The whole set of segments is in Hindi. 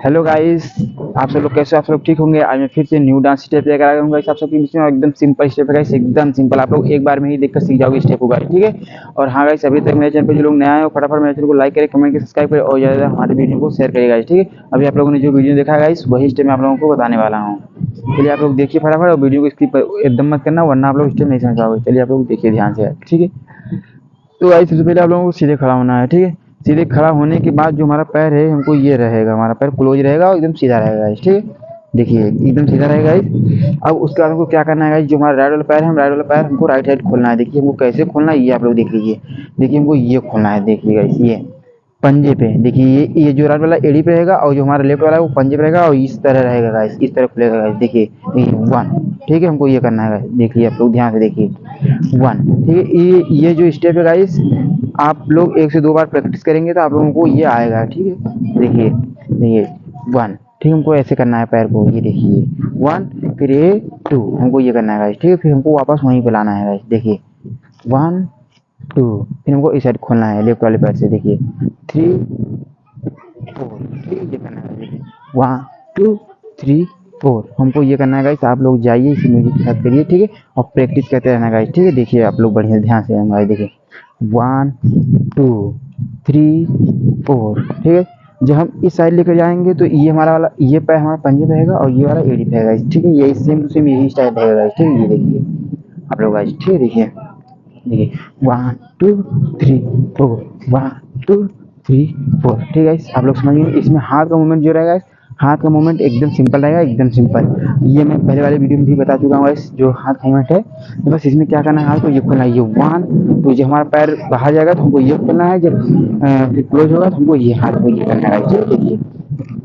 हेलो गाइस, आप सब लोग कैसे हो? आप सब लोग ठीक होंगे। आज मैं फिर से न्यू डांस स्टेप लेकर आया हूँ गाइस आप सबके बीच में। एकदम सिंपल स्टेप है गाइस, एकदम सिंपल। आप लोग एक बार में ही देखकर सीख जाओगे स्टेप को गाइस, ठीक है। और हाँ गाइस, अभी तक मेरे चैनल पे जो लोग नए आए हो फटाफट मेरे चैनल को लाइक करें, कमेंट करें, सब्सक्राइब करें और ज़्यादा हमारे वीडियो को शेयर करें गाइस, ठीक है। अभी आप लोगों ने जो वीडियो देखा है गाइस, वही स्टेप मैं आप लोगों को बताने वाला हूँ। चलिए आप लोग देखिए फटाफट, और वीडियो को स्किप एकदम मत करना वरना आप लोग स्टेप नहीं समझ पाओगे। चलिए आप लोग देखिए ध्यान से, ठीक है। तो गाइस सबसे पहले आप लोगों को सीधे खड़ा होना है, ठीक है। सीधे खड़ा होने के बाद जो हमारा पैर है हमको ये रहेगा, हमारा पैर क्लोज रहेगा और एकदम सीधा रहेगा गाइस, ठीक है। देखिए एकदम सीधा रहेगा गाइस। अब उसके बाद हमको क्या करना है गाइस, जो हमारा राइट वाला पैर है, हम राइट वाला पैर हमको राइट साइड खोलना है। देखिए हमको कैसे खोलना है ये आप लोग देख लीजिए। देखिए हमको ये खोलना है, देखिए गाइस ये पंजे पे। देखिए ये जो राइट वाला एड़ी पे रहेगा और जो हमारा लेफ्ट वाला है वो पंजे पे रहेगा और इस तरह रहेगा गाइस, इस तरह खुलेगा गाइस। देखिए वन, ठीक है। हमको ये करना है गाइस, देखिए आप लोग ध्यान से देखिए वन, ठीक है। ये जो स्टेप है गाइस, आप लोग 1 से 2 बार प्रैक्टिस करेंगे तो आप लोगों को ये आएगा, ठीक है। देखिए देखिए वन, ठीक है। हमको ऐसे करना है पैर को, ये देखिए वन, फिर ये टू, हमको ये करना है गाइस, ठीक है। फिर हमको वापस वहीं पे लाना है गाइस, देखिए वन टू, फिर हमको इस साइड खोलना है लेफ्ट वाले पैर से। देखिए थ्री फोर, ठीक है। ये करना है देखिए वन टू थ्री फोर, हमको ये करना है गाइस। आप लोग जाइए इसी म्यूजिक के साथ करिए, ठीक है। और प्रैक्टिस करते रहना गाइस, ठीक है। देखिए आप लोग बढ़िया ध्यान से गाइस, देखिए वन टू थ्री फोर, ठीक है। जब हम इस साइड लेकर जाएंगे तो ये हमारा वाला, ये पैर हमारा पंजे पे रहेगा और ये वाला एड़ी पे रहेगा, ठीक है। यही सेम टू सेम यही स्टाइल रहेगा गाइस, ठीक है। ये देखिए आप लोग गाइस, ठीक है। देखिए देखिए one two three four, one two three four, ठीक है गाइस। आप लोग समझिए। इसमें हाथ का मूवमेंट जो रहेगा गाइस, हाथ का मूवमेंट एकदम सिंपल रहेगा, एकदम सिंपल। ये मैं पहले वाले वीडियो में भी बता चुका हूँ गाइस, जो हाथ का मूवमेंट है। तो बस इसमें क्या करना है, हाथ को ये खोलना है, ये वन, तो जब हमारा पैर बाहर जाएगा तो हमको ये खोलना है, जब फिर क्लोज होगा तो हमको ये हाथ को ये करना है गाइस, देखिए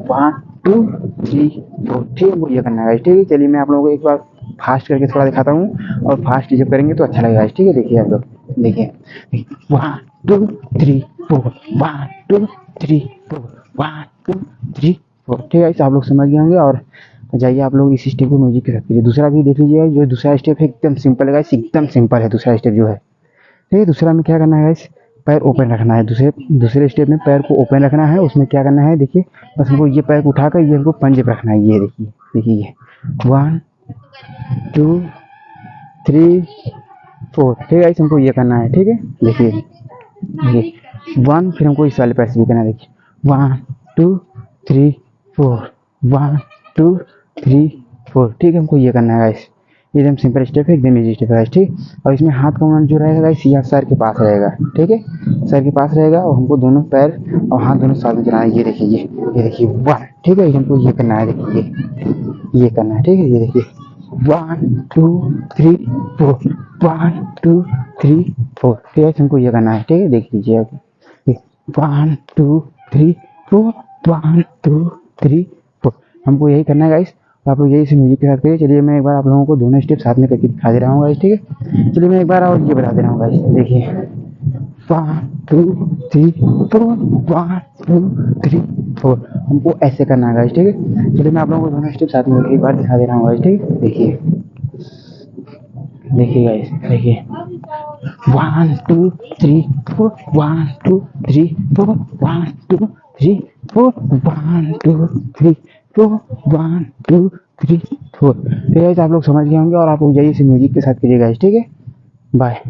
वन टू थ्री फोर, ठीक है। हमको ये करना है गाइस, ठीक है। चलिए मैं आप लोगों को एक बार फास्ट करके थोड़ा दिखाता हूँ, और फास्ट जब करेंगे तो अच्छा लगेगा, ठीक है। देखिए आप लोग, देखिए one two three four, one two three four, one two three four, ठीक है। आप लोग समझ गए होंगे। और जाइए आप लोग इसी स्टेप को म्यूजिक के साथ कीजिए। दूसरा भी देख लीजिएगा, जो दूसरा स्टेप है एकदम सिंपल है गाइस, एकदम सिंपल है दूसरा स्टेप जो है, ठीक है। दूसरा में क्या करना है गाइस, पैर ओपन रखना है। दूसरे स्टेप में पैर को ओपन रखना है। उसमें क्या करना है, देखिए बस हमको ये पैर को उठाकर ये हमको पंजे पे रखना है। ये देखिए देखिए ये वन टू थ्री फोर, ठीक है गाइस। हमको ये करना है, ठीक है। देखिए देखिए वन, फिर हमको इस वाले पैर से भी करना है। देखिए one two three four, one two three four, ठीक है। हमको ये करना है गाइस। एकदम सिंपल स्टेप है, एकदम इजी स्टेप है गाइस, ठीक। और इसमें हाथ का मूवमेंट जो रहेगा गाइस, ये सर के पास रहेगा, ठीक है। सर के पास रहेगा और हमको दोनों पैर और हाथ दोनों साथ में चलाना है। ये देखिए ये देखिए वन, ठीक है। हमको ये करना है, देखिए ये करना है, ठीक है। ये देखिए one two three four, one two three four, ठीक है। हमको ये करना है, ठीक है। देख लीजिए one two three four, one two three four, हमको यही करना है गाइस। आप लोग यही से म्यूजिक के साथ करिए। चलिए मैं एक बार आप लोगों को दोनों स्टेप साथ में करके दिखा दे रहा हूँ गाइस, ठीक है। चलिए मैं एक बार और ये बता दे रहा हूँ गाइस, देखिए one two three four, one two three four, हमको ऐसे करना है गाइस, ठीक है। चलिए मैं आप लोगों को दोनों स्टेप साथ में एक बार दिखा दे रहा हूँ गाइस, ठीक है। देखिए देखिए गाइस, देखिए one two three four, one two three four, one two three four, one two three four, one two three four, ठीक है। आप लोग समझ गए होंगे। और आप लोग यही से म्यूजिक के साथ करिएगा, ठीक है। बाय।